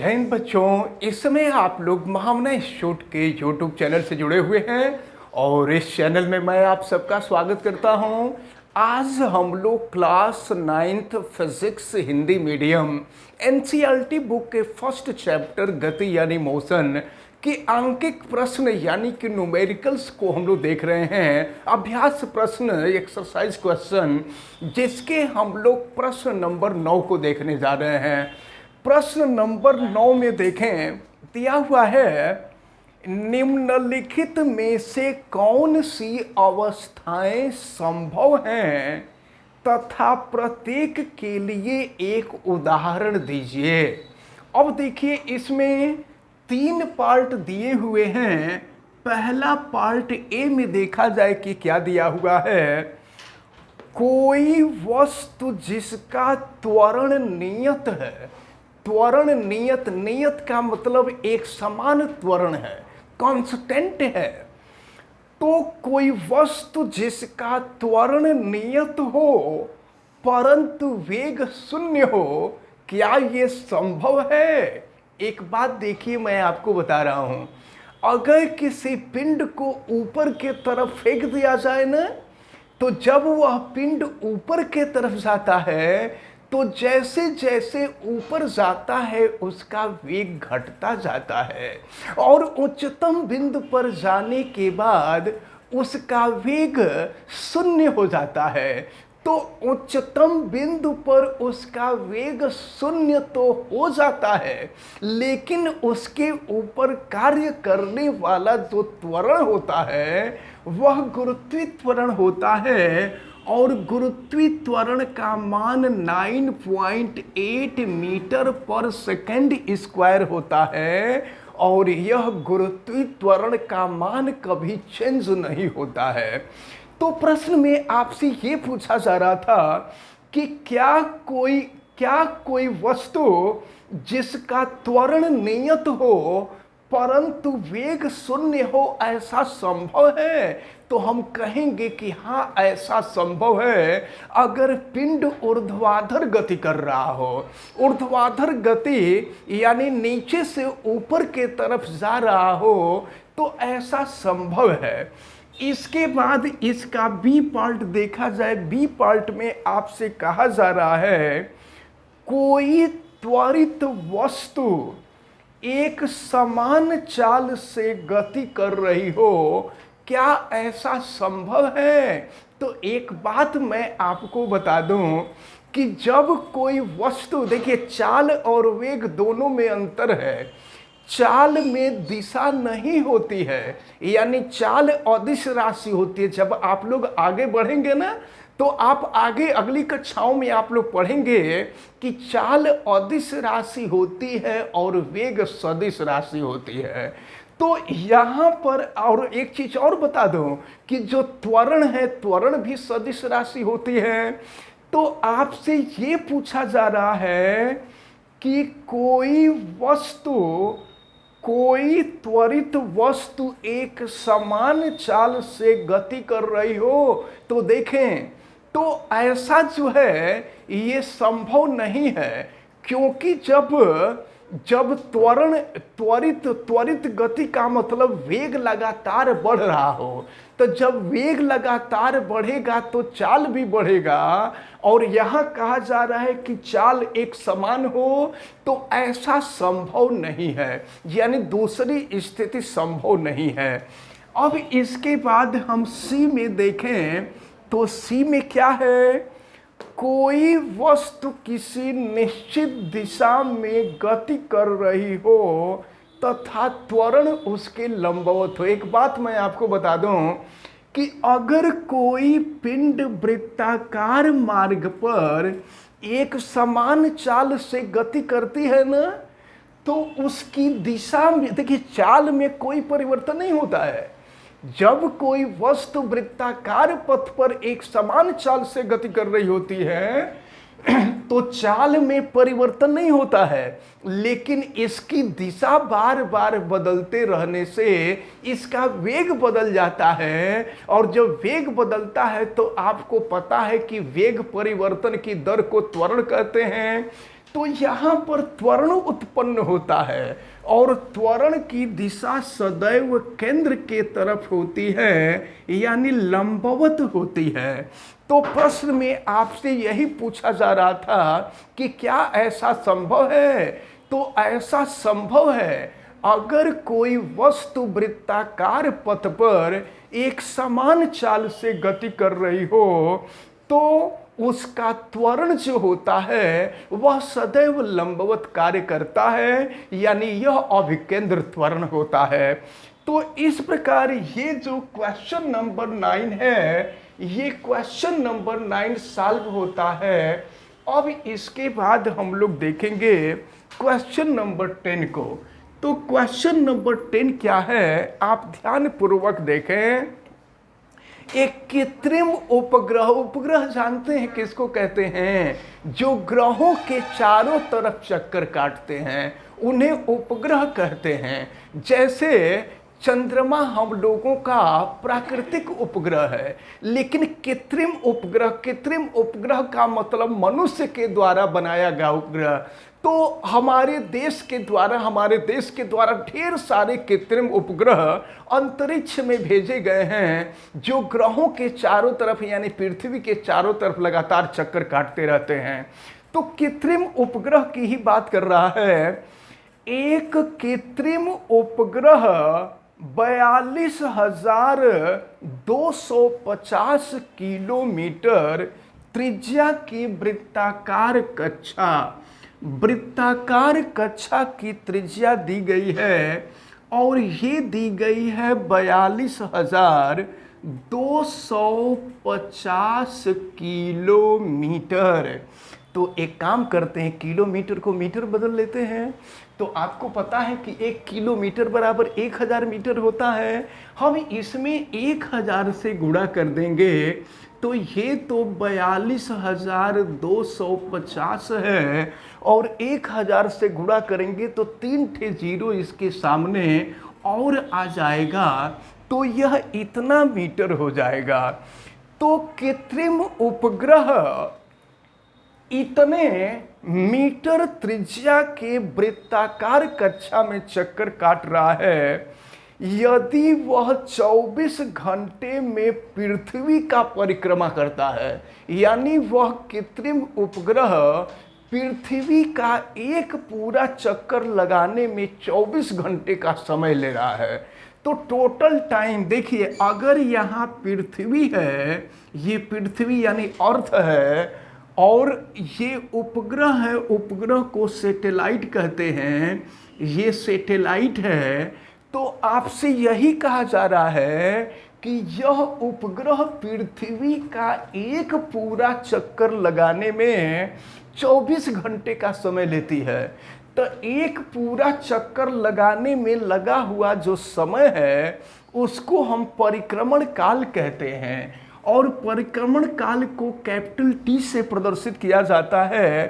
जय हिंद बच्चों। इस समय आप लोग महामना इंस्टीट्यूट के यूट्यूब चैनल से जुड़े हुए हैं और इस चैनल में मैं आप सबका स्वागत करता हूं। आज हम लोग class 9th physics Hindi medium NCERT book के फर्स्ट चैप्टर गति यानी मोशन कि अंकिक प्रश्न यानी कि न्यूमेरिकल्स को हम लोग देख रहे हैं। अभ्यास प्रश्न एक्सरसाइज क्वेश्चन जिसके हम लोग प्रश्न नंबर 9 को देखने जा रहे हैं। प्रश्न नंबर 9 में देखें, दिया हुआ है निम्नलिखित में से कौन सी अवस्थाएं संभव हैं तथा प्रत्येक के लिए एक उदाहरण दीजिए। अब देखिए इसमें 3 पार्ट दिए हुए हैं। पहला पार्ट ए में देखा जाए कि क्या दिया हुआ है, कोई वस्तु जिसका त्वरण नियत है। त्वरण नियत, नियत का मतलब एक समान त्वरण है, कांस्टेंट है। तो कोई वस्तु जिसका त्वरण नियत हो परंतु वेग शून्य हो, क्या ये संभव है? एक बात देखिए, मैं आपको बता रहा हूं, अगर किसी पिंड को ऊपर के तरफ फेंक दिया जाए ना, तो जब वह पिंड ऊपर के तरफ जाता है तो जैसे जैसे ऊपर जाता है उसका वेग घटता जाता है और उच्चतम बिंदु पर जाने के बाद उसका वेग शून्य हो जाता है। तो उच्चतम बिंदु पर उसका वेग शून्य तो हो जाता है, लेकिन उसके ऊपर कार्य करने वाला जो त्वरण होता है वह गुरुत्वीय त्वरण होता है और गुरुत्वीय त्वरण का मान 9.8 मीटर पर सेकंड स्क्वायर होता है और यह गुरुत्वीय त्वरण का मान कभी चेंज नहीं होता है। तो प्रश्न में आपसे ये पूछा जा रहा था कि क्या कोई वस्तु जिसका त्वरण नियत हो परंतु वेग शून्य हो, ऐसा संभव है? तो हम कहेंगे कि हाँ, ऐसा संभव है अगर पिंड ऊर्ध्वाधर गति कर रहा हो। ऊर्ध्वाधर गति यानी नीचे से ऊपर के तरफ जा रहा हो तो ऐसा संभव है। इसके बाद इसका बी पार्ट देखा जाए। बी पार्ट में आपसे कहा जा रहा है कोई त्वरित वस्तु एक समान चाल से गति कर रही हो, क्या ऐसा संभव है? तो एक बात मैं आपको बता दूं कि जब कोई वस्तु, देखिए चाल और वेग दोनों में अंतर है। चाल में दिशा नहीं होती है, यानी चाल अदिश राशि होती है। जब आप लोग आगे बढ़ेंगे ना तो आप आगे अगली कक्षाओं में आप लोग पढ़ेंगे कि चाल अदिश राशि होती है और वेग सदिश राशि होती है। तो यहाँ पर और एक चीज और बता दूं कि जो त्वरण है, त्वरण भी सदिश राशि होती है। तो आपसे ये पूछा जा रहा है कि कोई त्वरित वस्तु एक समान चाल से गति कर रही हो, तो देखें तो ऐसा जो है ये संभव नहीं है, क्योंकि जब त्वरित गति का मतलब वेग लगातार बढ़ रहा हो, तो जब वेग लगातार बढ़ेगा तो चाल भी बढ़ेगा। और यहाँ कहा जा रहा है कि चाल एक समान हो, तो ऐसा संभव नहीं है, यानी दूसरी स्थिति संभव नहीं है। अब इसके बाद हम सी में देखें तो सी में क्या है, कोई वस्तु किसी निश्चित दिशा में गति कर रही हो तथा त्वरण उसके लंबवत हो। एक बात मैं आपको बता दूं कि अगर कोई पिंड वृत्ताकार मार्ग पर एक समान चाल से गति करती है ना, तो उसकी दिशा में, देखिए चाल में कोई परिवर्तन नहीं होता है। जब कोई वस्तु वृत्ताकार पथ पर एक समान चाल से गति कर रही होती है तो चाल में परिवर्तन नहीं होता है, लेकिन इसकी दिशा बार बार बदलते रहने से इसका वेग बदल जाता है। और जब वेग बदलता है तो आपको पता है कि वेग परिवर्तन की दर को त्वरण कहते हैं। तो यहाँ पर त्वरण उत्पन्न होता है और त्वरण की दिशा सदैव केंद्र के तरफ होती है, यानी लंबवत होती है। तो प्रश्न में आपसे यही पूछा जा रहा था कि क्या ऐसा संभव है? तो ऐसा संभव है। अगर कोई वस्तु वृत्ताकार पथ पर एक समान चाल से गति कर रही हो तो उसका त्वरण जो होता है वह सदैव लंबवत कार्य करता है, यानी यह अभिकेंद्र त्वरण होता है। तो इस प्रकार ये जो क्वेश्चन नंबर 9 है, ये क्वेश्चन नंबर 9 सॉल्व होता है। अब इसके बाद हम लोग देखेंगे क्वेश्चन नंबर 10 को। तो क्वेश्चन नंबर 10 क्या है, आप ध्यान पूर्वक देखें। एक कृत्रिम उपग्रह, उपग्रह जानते हैं किसको कहते हैं? जो ग्रहों के चारों तरफ चक्कर काटते हैं उन्हें उपग्रह कहते हैं। जैसे चंद्रमा हम लोगों का प्राकृतिक उपग्रह है, लेकिन कृत्रिम उपग्रह का मतलब मनुष्य के द्वारा बनाया गया उपग्रह। तो हमारे देश के द्वारा ढेर सारे कृत्रिम उपग्रह अंतरिक्ष में भेजे गए हैं, जो ग्रहों के चारों तरफ यानी पृथ्वी के चारों तरफ लगातार चक्कर काटते रहते हैं। तो कृत्रिम उपग्रह की ही बात कर रहा है। एक कृत्रिम उपग्रह 42,250 किलोमीटर त्रिज्या की वृत्ताकार कक्षा की त्रिज्या दी गई है और ये दी गई है 42,250 किलोमीटर। तो एक काम करते हैं, किलोमीटर को मीटर बदल लेते हैं। तो आपको पता है कि 1 किलोमीटर बराबर 1000 मीटर होता है। हम इसमें 1000 से गुणा कर देंगे तो ये तो 42,250 है और 1000 से गुणा करेंगे तो 3 ठे जीरो इसके सामने और आ जाएगा, तो यह इतना मीटर हो जाएगा। तो कृत्रिम उपग्रह इतने मीटर त्रिज्या के वृत्ताकार कक्षा में चक्कर काट रहा है। यदि वह 24 घंटे में पृथ्वी का परिक्रमा करता है, यानी वह कृत्रिम उपग्रह पृथ्वी का एक पूरा चक्कर लगाने में 24 घंटे का समय ले रहा है, तो टोटल टाइम देखिए, अगर यहाँ पृथ्वी है, ये पृथ्वी यानी अर्थ है और ये उपग्रह है, उपग्रह को सैटेलाइट कहते हैं, ये सैटेलाइट है। तो आपसे यही कहा जा रहा है कि यह उपग्रह पृथ्वी का एक पूरा चक्कर लगाने में 24 घंटे का समय लेती है। तो एक पूरा चक्कर लगाने में लगा हुआ जो समय है उसको हम परिक्रमण काल कहते हैं और परिक्रमण काल को कैपिटल टी से प्रदर्शित किया जाता है।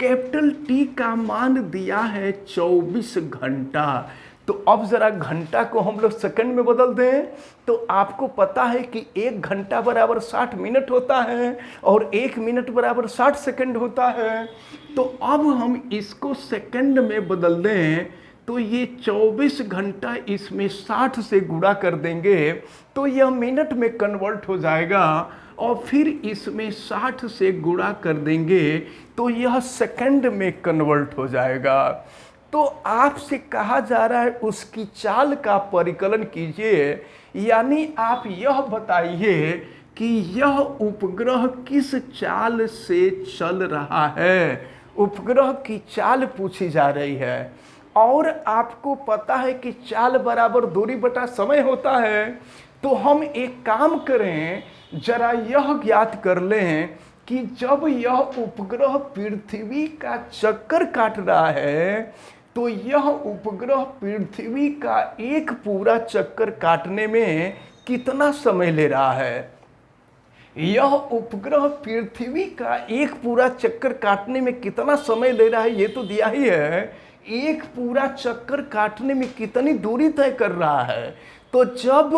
कैपिटल टी का मान दिया है 24 घंटा। तो अब जरा घंटा को हम लोग सेकंड में बदल दें तो आपको पता है कि 1 घंटा बराबर 60 मिनट होता है और 1 मिनट बराबर 60 सेकंड होता है। तो अब हम इसको सेकंड में बदल दें तो ये 24 घंटा इसमें 60 से गुणा कर देंगे तो यह मिनट में कन्वर्ट हो जाएगा और फिर इसमें 60 से गुणा कर देंगे तो यह सेकंड में कन्वर्ट हो जाएगा। तो आपसे कहा जा रहा है उसकी चाल का परिकलन कीजिए, यानी आप यह बताइए कि यह उपग्रह किस चाल से चल रहा है। उपग्रह की चाल पूछी जा रही है और आपको पता है कि चाल बराबर दूरी बटा समय होता है। तो हम एक काम करें, जरा यह ज्ञात कर लें कि जब यह उपग्रह पृथ्वी का चक्कर काट रहा है तो यह उपग्रह पृथ्वी का एक पूरा चक्कर काटने में कितना समय ले रहा है। यह उपग्रह पृथ्वी का एक पूरा चक्कर काटने में कितना समय ले रहा है ये तो दिया ही है। एक पूरा चक्कर काटने में कितनी दूरी तय कर रहा है। तो जब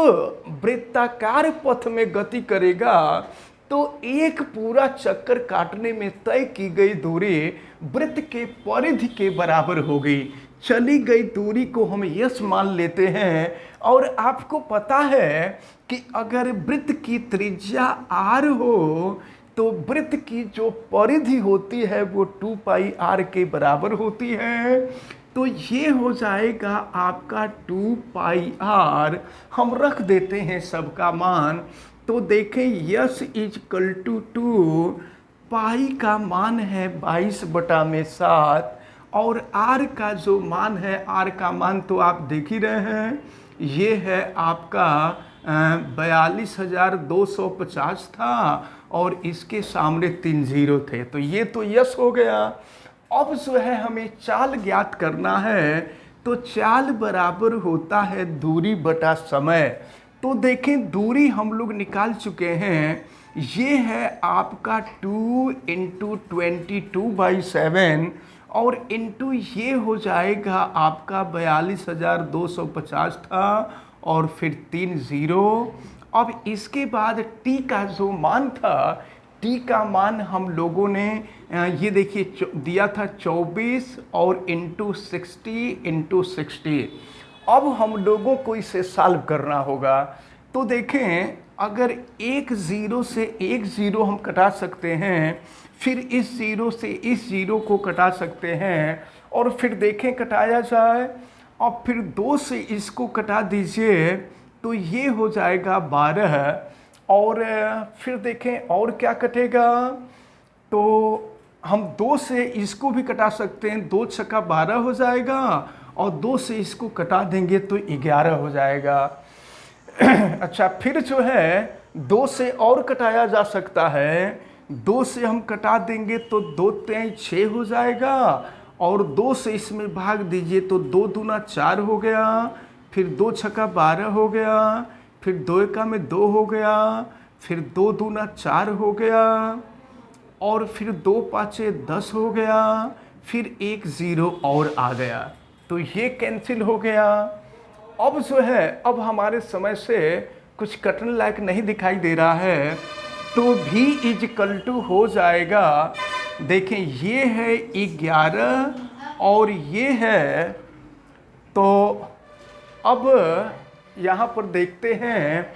वृत्ताकार पथ में गति करेगा तो एक पूरा चक्कर काटने में तय की गई दूरी वृत्त के परिधि के बराबर होगी। चली गई दूरी को हम यस मान लेते हैं। और आपको पता है कि अगर वृत्त की त्रिज्या r हो तो वृत्त की जो परिधि होती है वो 2 पाई r के बराबर होती है। तो ये हो जाएगा आपका 2 पाई r। हम रख देते हैं सबका मान। तो देखें यस इजकल टू 2 पाई का मान है 22/7 और r का जो मान है, r का मान तो आप देख ही रहे हैं, ये है आपका 42,250 था और इसके सामने 3 जीरो थे। तो ये तो यस हो गया। अब जो है हमें चाल ज्ञात करना है। तो चाल बराबर होता है दूरी बटा समय। तो देखें दूरी हम लोग निकाल चुके हैं। ये है आपका 2 × 22/7 और इंटू ये हो जाएगा आपका 42,250 था और फिर 3 जीरो। अब इसके बाद t का जो मान था, t का मान हम लोगों ने ये देखिए दिया था 24 और इंटू 60 अब हम लोगों को इसे सॉल्व करना होगा। तो देखें अगर एक ज़ीरो से एक ज़ीरो हम कटा सकते हैं, फिर इस ज़ीरो से इस ज़ीरो को कटा सकते हैं और फिर देखें कटाया जाए। और फिर 2 से इसको कटा दीजिए तो ये हो जाएगा 12 और फिर देखें और क्या कटेगा। तो हम 2 से इसको भी कटा सकते हैं, 2 छक्का 12 हो जाएगा और 2 से इसको कटा देंगे तो 11 हो जाएगा। अच्छा फिर जो है 2 से और कटाया जा सकता है, 2 से हम कटा देंगे तो 2 3 6 हो जाएगा और 2 से इसमें भाग दीजिए तो 2 दूना 4 हो गया, फिर 2 छक्का 12 हो गया, फिर 2 एका में 2 हो गया, फिर 2 दूना 4 हो गया और फिर 2 पाँचे 10 हो गया, फिर 1 ज़ीरो और आ गया। तो ये कैंसिल हो गया। अब जो है अब हमारे समय से कुछ कटने लायक नहीं दिखाई दे रहा है, तो भी इजकल टू हो जाएगा। देखें ये है 11 और ये है, तो अब यहाँ पर देखते हैं।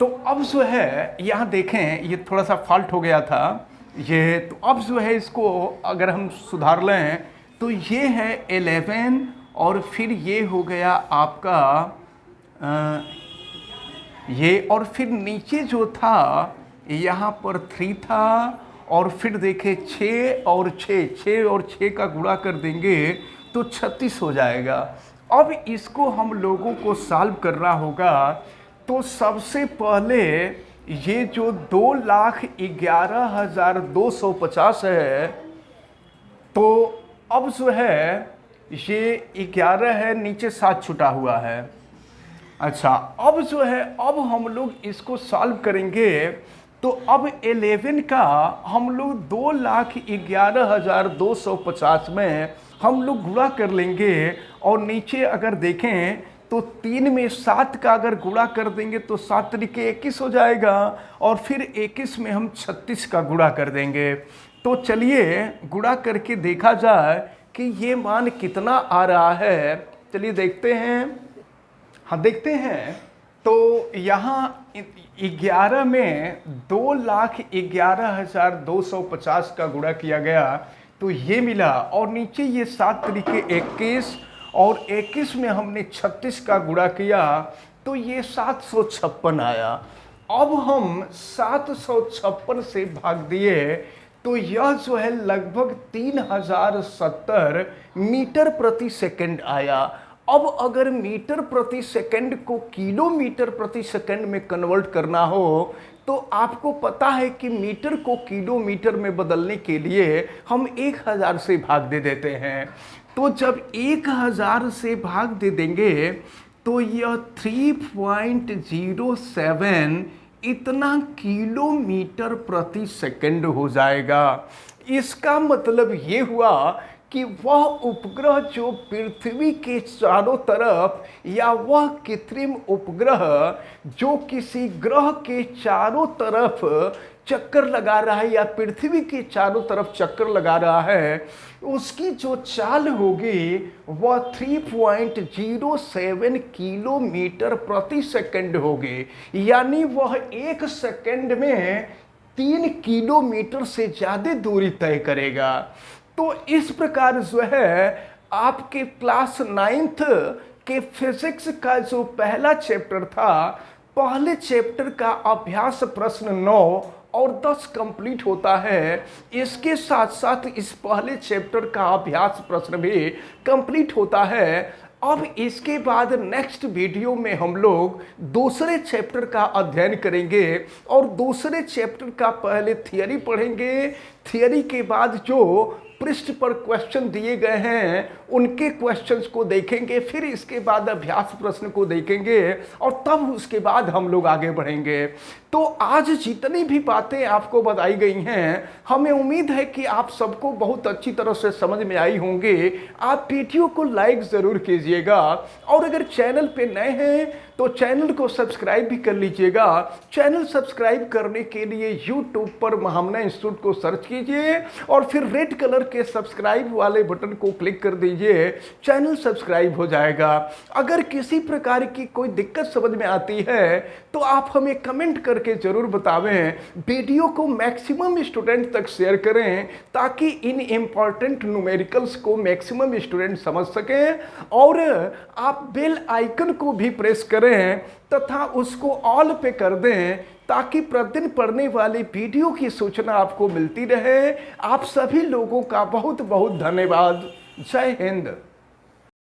तो अब जो है यहाँ देखें ये थोड़ा सा फॉल्ट हो गया था ये, तो अब जो है इसको अगर हम सुधार लें तो ये है 11 और फिर ये हो गया आपका ये, और फिर नीचे जो था यहाँ पर 3 था और फिर देखे 6 और 6 का गुणा कर देंगे तो 36 हो जाएगा। अब इसको हम लोगों को सॉल्व करना होगा। तो सबसे पहले ये जो 2,11,250 है, तो अब जो है ये 11 है, नीचे 7 छुटा हुआ है। अच्छा अब जो है अब हम लोग इसको सॉल्व करेंगे। तो अब 11 का हम लोग 2,11,250 में हम लोग गुणा कर लेंगे और नीचे अगर देखें तो 3 में 7 का अगर गुणा कर देंगे तो 7 तरीके 21 हो जाएगा और फिर 21 में हम 36 का गुणा कर देंगे। तो चलिए गुणा करके देखा जाए कि ये मान कितना आ रहा है। चलिए देखते हैं। हाँ देखते हैं। तो यहाँ 11 में 2,11,250 का गुणा किया गया तो ये मिला और नीचे ये 7 तरीके 21 और 21 में हमने 36 का गुणा किया तो ये 756 आया। अब हम 756 से भाग दिए तो यह जो है लगभग 3070 मीटर प्रति सेकंड आया। अब अगर मीटर प्रति सेकंड को किलोमीटर प्रति सेकंड में कन्वर्ट करना हो तो आपको पता है कि मीटर को किलोमीटर में बदलने के लिए हम 1000 से भाग दे देते हैं। तो जब 1000 से भाग दे देंगे तो यह 3.07 इतना किलोमीटर प्रति सेकंड हो जाएगा। इसका मतलब ये हुआ कि वह उपग्रह जो पृथ्वी के चारों तरफ या वह कृत्रिम उपग्रह जो किसी ग्रह के चारों तरफ चक्कर लगा रहा है या पृथ्वी के चारों तरफ चक्कर लगा रहा है, उसकी जो चाल होगी वह 3.07 किलोमीटर प्रति सेकंड होगी। यानी वह एक सेकंड में 3 किलोमीटर से ज़्यादा दूरी तय करेगा। तो इस प्रकार जो है आपके क्लास 9th के फिजिक्स का जो पहला चैप्टर था, पहले चैप्टर का अभ्यास प्रश्न 9 और 10 कंप्लीट होता है। इसके साथ साथ इस पहले चैप्टर का अभ्यास प्रश्न भी कंप्लीट होता है। अब इसके बाद नेक्स्ट वीडियो में हम लोग दूसरे चैप्टर का अध्ययन करेंगे और दूसरे चैप्टर का पहले थियरी पढ़ेंगे। थियरी के बाद जो पृष्ठ पर क्वेश्चन दिए गए हैं उनके क्वेश्चंस को देखेंगे, फिर इसके बाद अभ्यास प्रश्न को देखेंगे और तब उसके बाद हम लोग आगे बढ़ेंगे। तो आज जितनी भी बातें आपको बताई गई हैं, हमें उम्मीद है कि आप सबको बहुत अच्छी तरह से समझ में आई होंगे। आप वीडियो को लाइक ज़रूर कीजिएगा और अगर चैनल पे नए हैं तो चैनल को सब्सक्राइब भी कर लीजिएगा। चैनल सब्सक्राइब करने के लिए यूट्यूब पर महामना इंस्टीट्यूट को सर्च कीजिए और फिर रेड कलर के सब्सक्राइब वाले बटन को क्लिक कर दीजिए, चैनल सब्सक्राइब हो जाएगा। अगर किसी प्रकार की कोई दिक्कत समझ में आती है तो आप हमें कमेंट करके ज़रूर बतावें। वीडियो को मैक्सिमम स्टूडेंट तक शेयर करें ताकि इन इम्पॉर्टेंट न्यूमेरिकल्स को मैक्सिमम स्टूडेंट समझ सकें। और आप बेल आइकन को भी प्रेस करें तथा उसको ऑल पे कर दें ताकि प्रतिदिन पढ़ने वाली वीडियो की सूचना आपको मिलती रहे। आप सभी लोगों का बहुत बहुत धन्यवाद। जय हिंद।